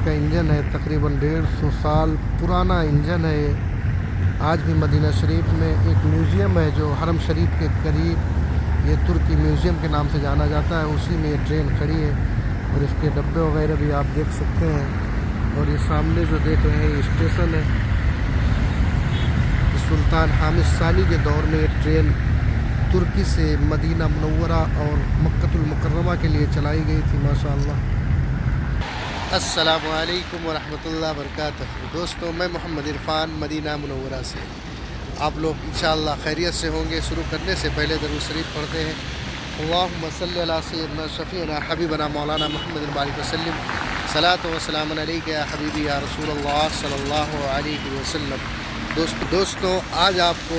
का इंजन है, तकरीबन 150 साल पुराना इंजन है ये। आज भी मदीना शरीफ में एक म्यूज़ियम है जो हरम शरीफ के करीब, ये तुर्की म्यूज़ियम के नाम से जाना जाता है, उसी में ये ट्रेन खड़ी है और इसके डब्बे वगैरह भी आप देख सकते हैं। और ये सामने जो देख रहे हैं ये स्टेशन है। सुल्तान हामिद सानी के दौर में ये ट्रेन तुर्की से मदीना मुनव्वरा और मक्कतुल मुकर्रमा के लिए चलाई गई थी। माशाअल्लाह। अस्सलामु अलैकुम व रहमतुल्लाहि व बरकातहू। दोस्तों, मैं मोहम्मद इरफान मदीना मुनव्वरा से। आप लोग इंशाअल्लाह खैरियत से होंगे। शुरू करने से पहले दरूद शरीफ पढ़ते हैं। अल्लाहुम्मा सल्लि अला सय्यिदना शफीना हबीबना मौलाना मुहम्मद बारिक वसल्लम सलातो व सलाम अलैका या हबीबी या रसूलल्लाह सल्लल्लाहु अलैहि वसल्लम। दोस्तों, आज आपको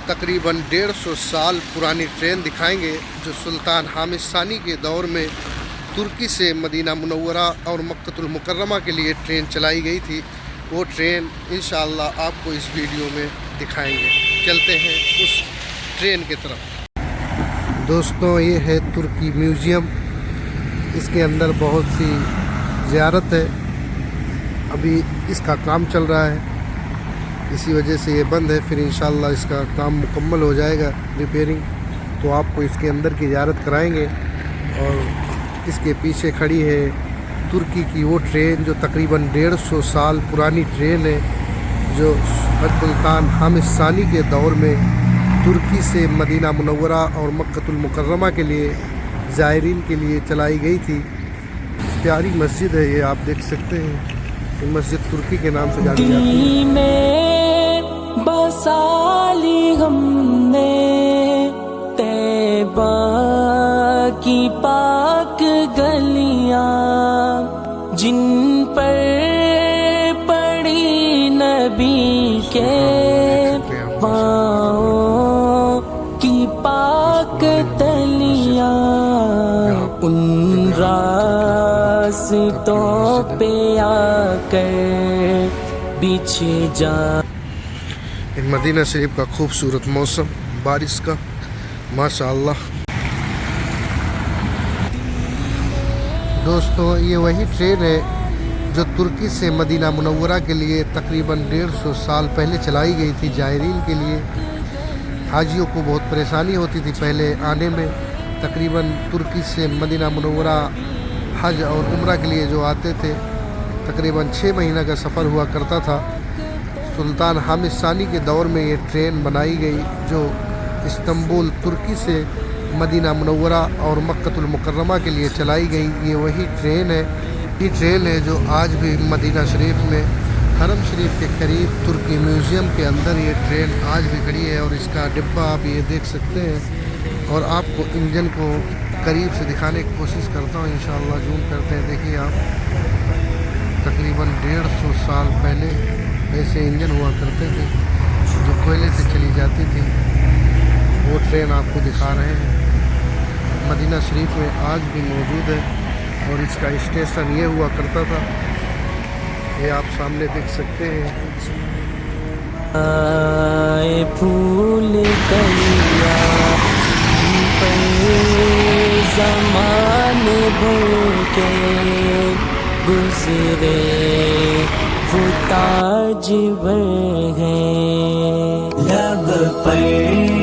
तकरीबन 150 साल पुरानी ट्रेन दिखाएंगे जो सुल्तान हामिद सानी के दौर में तुर्की से मदीना मुनव्वरा और मक्कतुल मुकर्रमा के लिए ट्रेन चलाई गई थी। वो ट्रेन इंशाअल्लाह आपको इस वीडियो में दिखाएंगे। चलते हैं उस ट्रेन की तरफ। दोस्तों, ये है तुर्की म्यूज़ियम। इसके अंदर बहुत सी ज़ियारत है। अभी इसका काम चल रहा है, इसी वजह से ये बंद है। फिर इंशाअल्लाह इसका काम मुकम्मल हो जाएगा, रिपेयरिंग, तो आपको इसके अंदर की ज़ियारत कराएंगे। और इसके पीछे खड़ी है तुर्की की वो ट्रेन जो तकरीबन 150 साल पुरानी ट्रेन है, जो सुल्तान हामिद सानी के दौर में तुर्की से मदीना मुनव्वरा और मक्कतुल मुकर्रमा के लिए ज़ायरीन के लिए चलाई गई थी। प्यारी मस्जिद है ये, आप देख सकते हैं। ये मस्जिद तुर्की के नाम से जानी जाती है। बसाली हमने तैबा की पाक गलियां, जिन पर पड़ी नबी के पाँव की पाक तलियां, उन रास्तों पे आकर बिछे जा। मदीना शरीफ का खूबसूरत मौसम, बारिश का, माशाअल्लाह। दोस्तों, ये वही ट्रेन है जो तुर्की से मदीना मुनव्वरा के लिए तकरीबन 150 साल पहले चलाई गई थी, ज़ायरीन के लिए। हाजियों को बहुत परेशानी होती थी पहले आने में। तकरीबन तुर्की से मदीना मुनव्वरा हज और उम्रा के लिए जो आते थे, तकरीबन 6 महीने का सफ़र हुआ करता था। सुल्तान हामिद सानी के दौर में ये ट्रेन बनाई गई जो इस्तांबुल तुर्की से मदीना मुनव्वरा और मक्कतुल मुकर्रमा के लिए चलाई गई। ये वही ट्रेन है। ये ट्रेन है जो आज भी मदीना शरीफ में हरम शरीफ के करीब तुर्की म्यूज़ियम के अंदर ये ट्रेन आज भी खड़ी है। और इसका डिब्बा आप ये देख सकते हैं। और आपको इंजन को करीब से दिखाने की कोशिश करता हूँ, इंशाअल्लाह जूम करते हैं। देखिए आप, तकरीबन 150 साल पहले ऐसे इंजन हुआ करते थे जो कोयले से चली जाती थी। वो ट्रेन आपको दिखा रहे हैं। मदीना शरीफ में आज भी मौजूद है और इसका स्टेशन ये हुआ करता था। ये आप सामने देख सकते हैं। आए फूल कलिया ज़माने भर के गुज़रे वो ताजवर है, लब पर